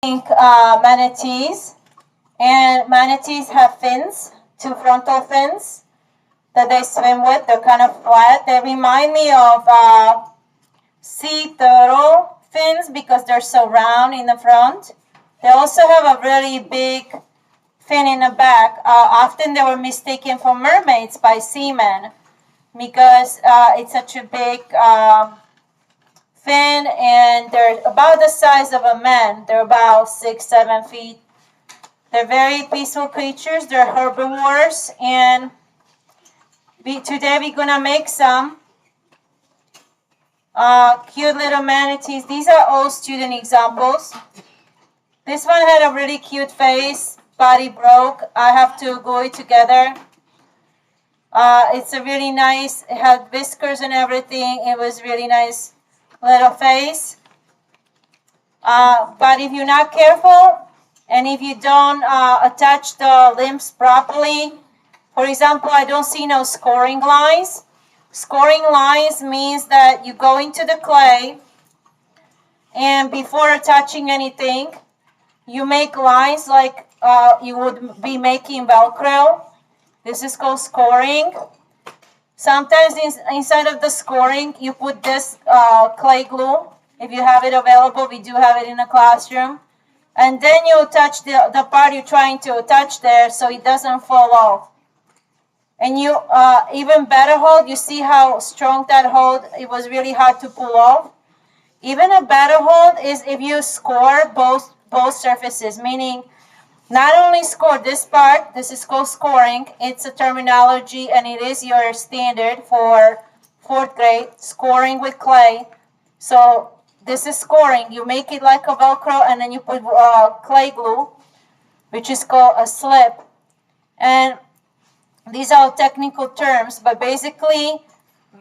Manatees, and manatees have fins, two frontal fins that they swim with. They're kind of flat. They remind me of sea turtle fins because they're so round in the front. They also have a really big fin in the back. Often they were mistaken for mermaids by seamen because it's such a big fin, and they're about the size of a man. They're about 6-7 feet. They're very peaceful creatures. They're herbivores, and today we're gonna make some cute little manatees. These are all student examples. This one had a really cute face. Body broke. I have to glue it together. It's a really nice. It had whiskers and everything. It was really nice little face. But if you're not careful, and if you don't attach the limbs properly, for example, I don't see no scoring lines. Scoring lines means that you go into the clay, and before attaching anything, you make lines like you would be making Velcro. This is called scoring. Sometimes inside of the scoring, you put this clay glue. If you have it available, we do have it in the classroom. And then you attach the part you're trying to attach there so it doesn't fall off. And you even better hold, you see how strong that hold, it was really hard to pull off. Even a better hold is if you score both surfaces, meaning not only score this part, this is called scoring, it's a terminology and it is your standard for 4th grade, scoring with clay. So this is scoring, you make it like a Velcro and then you put clay glue, which is called a slip. And these are all technical terms, but basically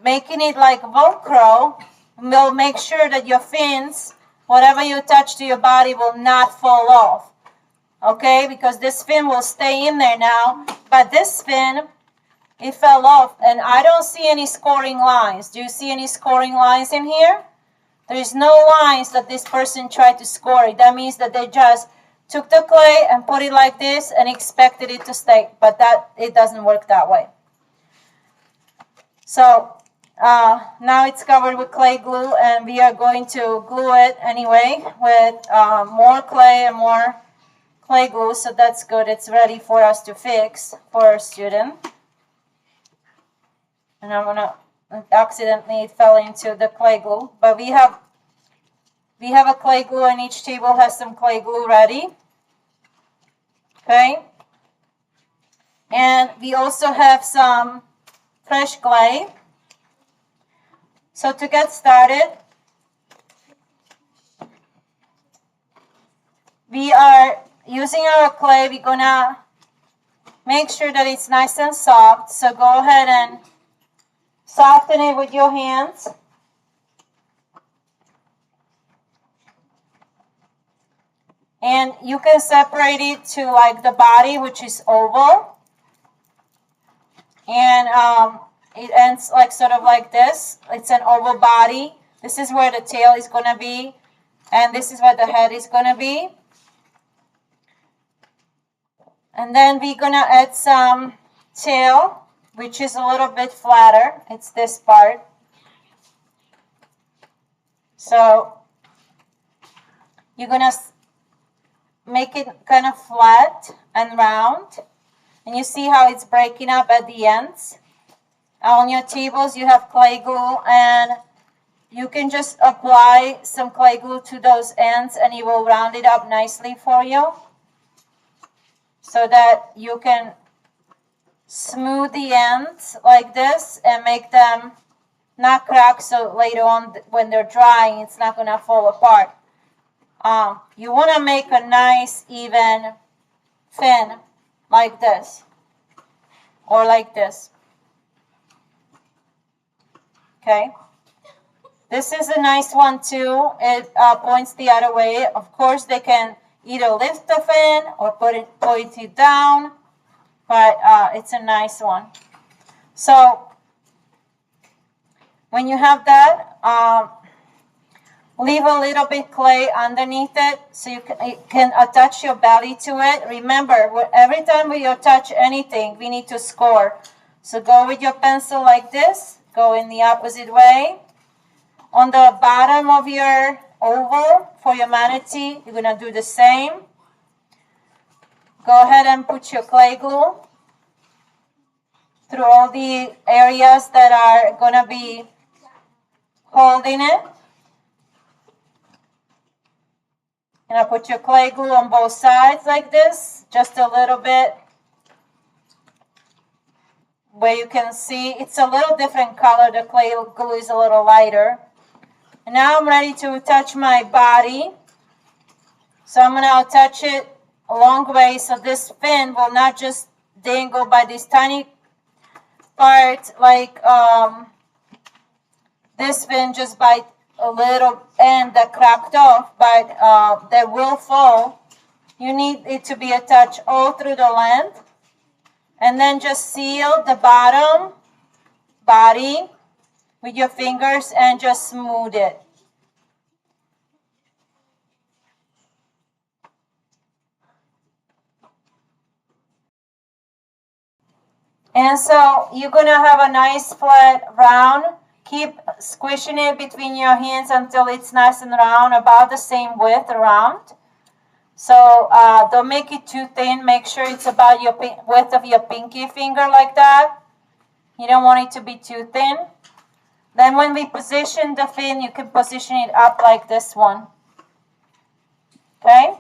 making it like Velcro will make sure that your fins, whatever you attach to your body, will not fall off. Okay, because this fin will stay in there now, but this fin, it fell off, and I don't see any scoring lines. Do you see any scoring lines in here? There is no lines that this person tried to score it. That means that they just took the clay and put it like this and expected it to stay, but it doesn't work that way. So now it's covered with clay glue, and we are going to glue it anyway with more clay and more clay glue, so that's good. It's ready for us to fix for our student. And I'm gonna accidentally it fell into the clay glue, but we have a clay glue, and each table has some clay glue ready. Okay, and we also have some fresh clay. So to get started, we are using our clay. We're gonna make sure that it's nice and soft. So go ahead and soften it with your hands. And you can separate it to like the body, which is oval. And it ends like sort of like this. It's an oval body. This is where the tail is gonna be. And this is where the head is gonna be. And then we're gonna add some tail, which is a little bit flatter. It's this part. So you're gonna make it kind of flat and round. And you see how it's breaking up at the ends. On your tables you have clay glue, and you can just apply some clay glue to those ends and it will round it up nicely for you, so that you can smooth the ends like this and make them not crack, so later on when they're drying it's not going to fall apart. You want to make a nice even fin like this or like this. Okay, this is a nice one too. It points the other way. Of course they can either lift the fin or point it down, but it's a nice one. So when you have that, Leave a little bit clay underneath it so you can attach your belly to it. Remember, every time we attach anything, we need to score. So go with your pencil like this. Go in the opposite way. On the bottom of your oval for your manatee, you're going to do the same. Go ahead and put your clay glue through all the areas that are going to be holding it. And I put your clay glue on both sides like this, just a little bit, where you can see it's a little different color. The clay glue is a little lighter. And now I'm ready to attach my body. So I'm going to attach it a long way so this fin will not just dangle by this tiny part like this fin, just by a little end that cracked off, but that will fall. You need it to be attached all through the length. And then just seal the bottom body with your fingers and just smooth it. And so you're going to have a nice flat round. Keep squishing it between your hands until it's nice and round, about the same width around. So don't make it too thin. Make sure it's about your width of your pinky finger like that. You don't want it to be too thin. Then when we position the fin, you can position it up like this one. Okay?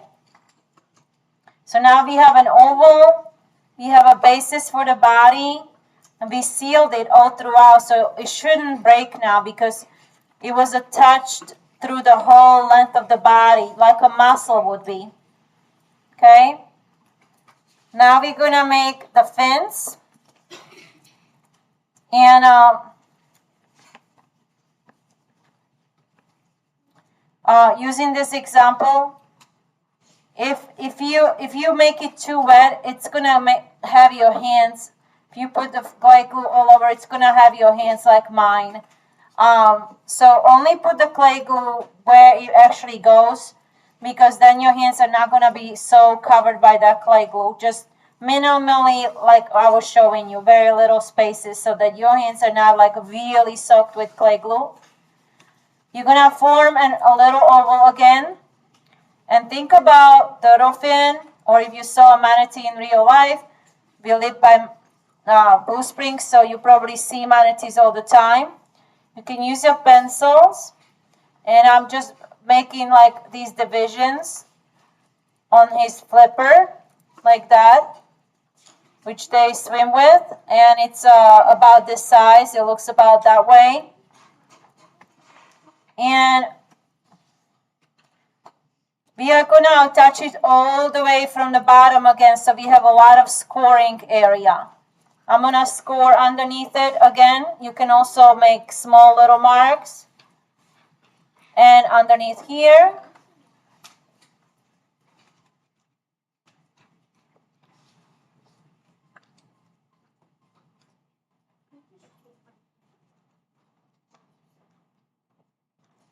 So now we have an oval. We have a basis for the body. And we sealed it all throughout, so it shouldn't break now because it was attached through the whole length of the body, like a muscle would be. Okay? Now we're going to make the fins. And using this example, if you make it too wet, it's going to have your hands. If you put the clay glue all over, it's going to have your hands like mine. So only put the clay glue where it actually goes, because then your hands are not going to be so covered by that clay glue. Just minimally, like I was showing you, very little spaces so that your hands are not like really soaked with clay glue. You're going to form a little oval again. And think about turtle fin, or if you saw a manatee in real life, we live by Blue Springs, so you probably see manatees all the time. You can use your pencils, and I'm just making like these divisions on his flipper, like that, which they swim with, and it's about this size. It looks about that way. And we are going to attach it all the way from the bottom again, so we have a lot of scoring area. I'm going to score underneath it again. You can also make small little marks. And underneath here.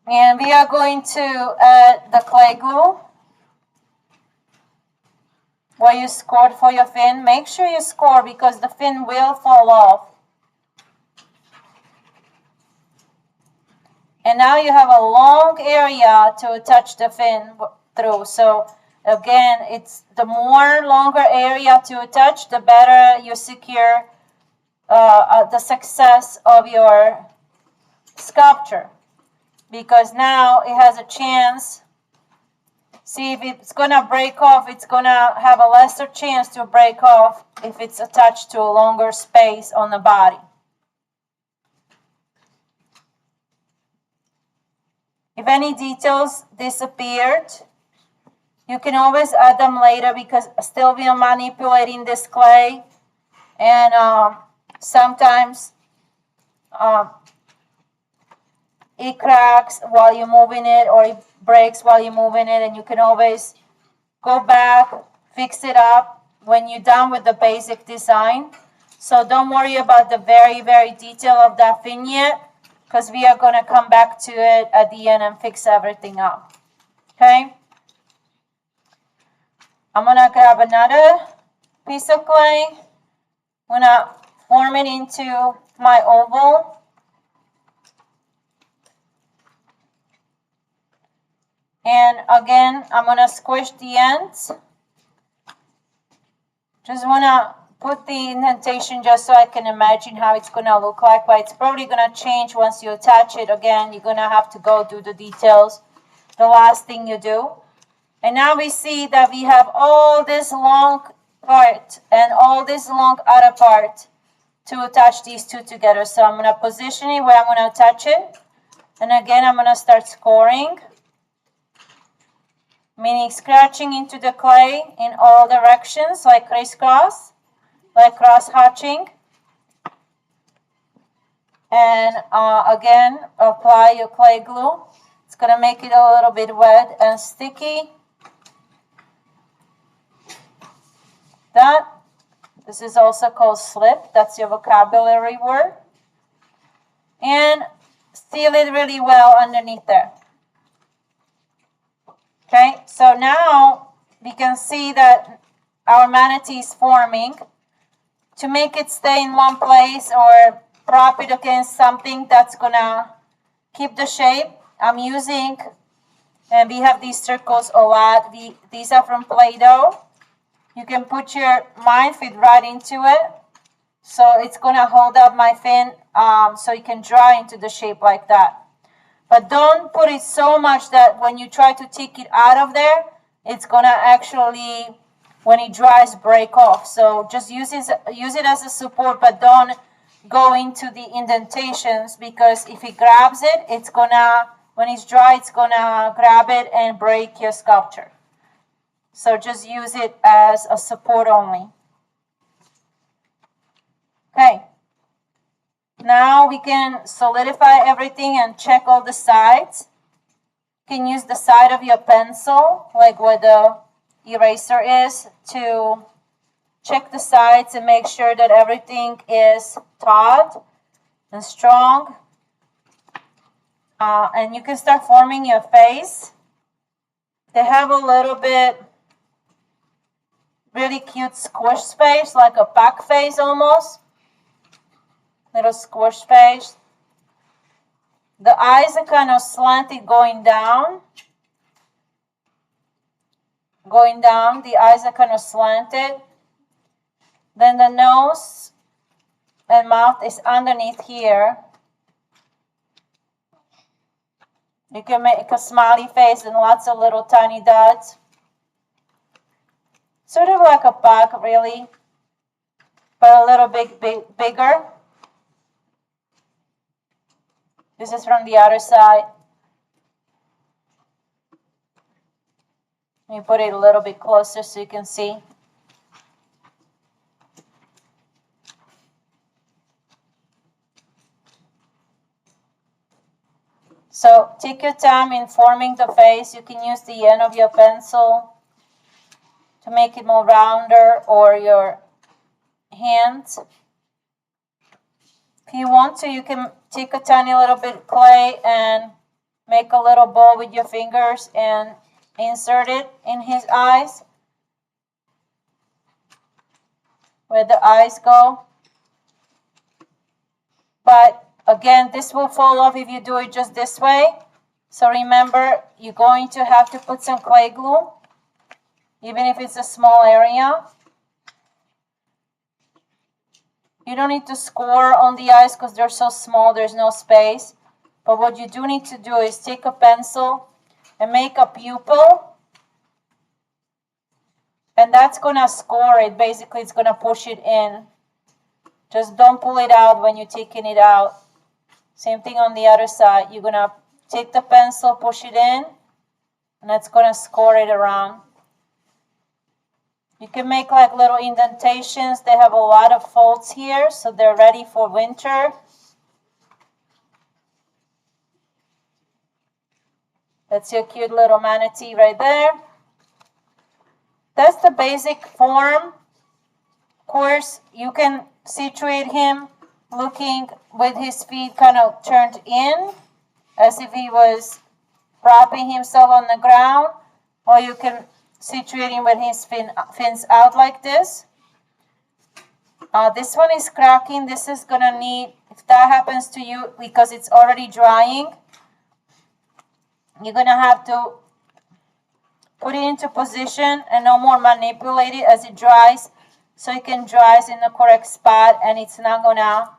And we are going to add the clay glue where you scored for your fin. Make sure you score because the fin will fall off. And now you have a long area to attach the fin through. So again, it's the more longer area to attach, the better you secure the success of your sculpture. Because now it has a chance. See, if it's going to break off, it's going to have a lesser chance to break off if it's attached to a longer space on the body. If any details disappeared, you can always add them later because still we are manipulating this clay. And sometimes it cracks while you're moving it, or it breaks while you're moving it, and you can always go back, fix it up when you're done with the basic design. So don't worry about the very, very detail of that fin yet. because we are going to come back to it at the end and fix everything up. Okay? I'm going to grab another piece of clay. I'm going to form it into my oval. And again, I'm going to squish the ends. Just want to put the indentation just so I can imagine how it's going to look like. But it's probably going to change once you attach it. Again, you're going to have to go do the details. The last thing you do. And now we see that we have all this long part and all this long other part to attach these two together. So I'm going to position it where I'm going to attach it. And again, I'm going to start scoring. Meaning scratching into the clay in all directions, like crisscross, like cross-hatching. And again, apply your clay glue. It's going to make it a little bit wet and sticky. This is also called slip. That's your vocabulary word. And seal it really well underneath there. Okay, so now we can see that our manatee is forming. To make it stay in one place or prop it against something that's gonna keep the shape, I'm using, and we have these circles a lot. These are from Play-Doh. You can put your mine fit right into it. So it's gonna hold up my fin so it can dry into the shape like that. But don't put it so much that when you try to take it out of there, it's going to actually, when it dries, break off. So just use it as a support, but don't go into the indentations, because if it grabs it, it's going to, when it's dry, it's going to grab it and break your sculpture. So just use it as a support only. Okay. Now we can solidify everything and check all the sides. You can use the side of your pencil, like where the eraser is, to check the sides and make sure that everything is taut and strong. And you can start forming your face. They have a little bit really cute squish face, like a back face almost. Little squish face. The eyes are kind of slanted going down. Going down, the eyes are kind of slanted. Then the nose and mouth is underneath here. You can make a smiley face and lots of little tiny dots. Sort of like a bug, really, but a little bigger. This is from the other side. Let me put it a little bit closer so you can see. So take your time in forming the face. You can use the end of your pencil to make it more rounder, or your hands. If you want to, you can take a tiny little bit of clay and make a little ball with your fingers and insert it in his eyes, where the eyes go. But again, this will fall off if you do it just this way. So remember, you're going to have to put some clay glue, even if it's a small area. You don't need to score on the eyes because they're so small, there's no space. But what you do need to do is take a pencil and make a pupil. And that's going to score it. Basically, it's going to push it in. Just don't pull it out when you're taking it out. Same thing on the other side. You're going to take the pencil, push it in, and that's going to score it around. You can make like little indentations. They have a lot of folds here, so they're ready for winter. That's your cute little manatee right there. That's the basic form. Of course, you can situate him looking with his feet kind of turned in, as if he was propping himself on the ground, or you can situate him with his fins out like this. This one is cracking. This is gonna need, if that happens to you because it's already drying, you're gonna have to put it into position and no more manipulate it as it dries, so it can dry in the correct spot and it's not gonna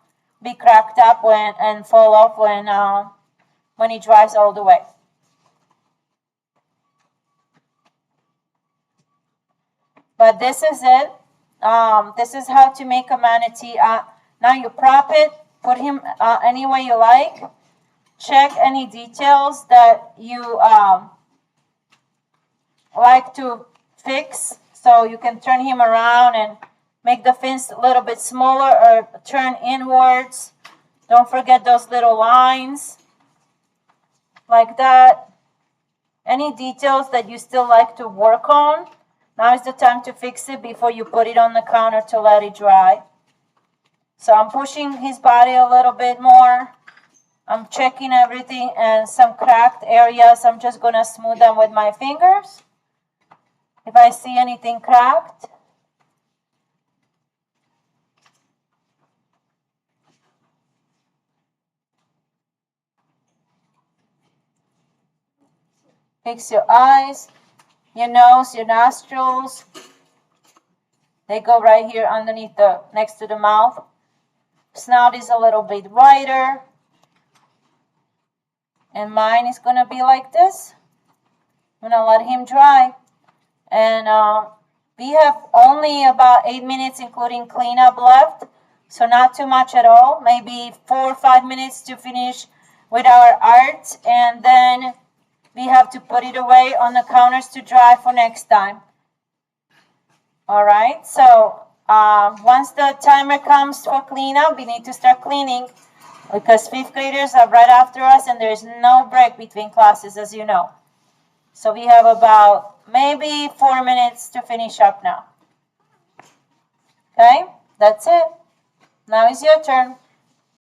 be cracked up and fall off when it dries all the way. But this is it. This is how to make a manatee. Now you prop it, put him any way you like. Check any details that you like to fix, so you can turn him around and make the fins a little bit smaller or turn inwards. Don't forget those little lines like that. Any details that you still like to work on, now is the time to fix it before you put it on the counter to let it dry. So I'm pushing his body a little bit more. I'm checking everything, and some cracked areas I'm just gonna smooth them with my fingers if I see anything cracked. Fix your eyes, your nose, your nostrils. They go right here underneath next to the mouth. Snout is a little bit wider. And mine is gonna be like this. I'm gonna let him dry. And we have only about 8 minutes including cleanup left. So not too much at all. Maybe 4 or 5 minutes to finish with our art. And then we have to put it away on the counters to dry for next time. All right, so once the timer comes for cleanup, we need to start cleaning because 5th graders are right after us and there's no break between classes, as you know. So we have about maybe 4 minutes to finish up now. Okay, that's it. Now is your turn.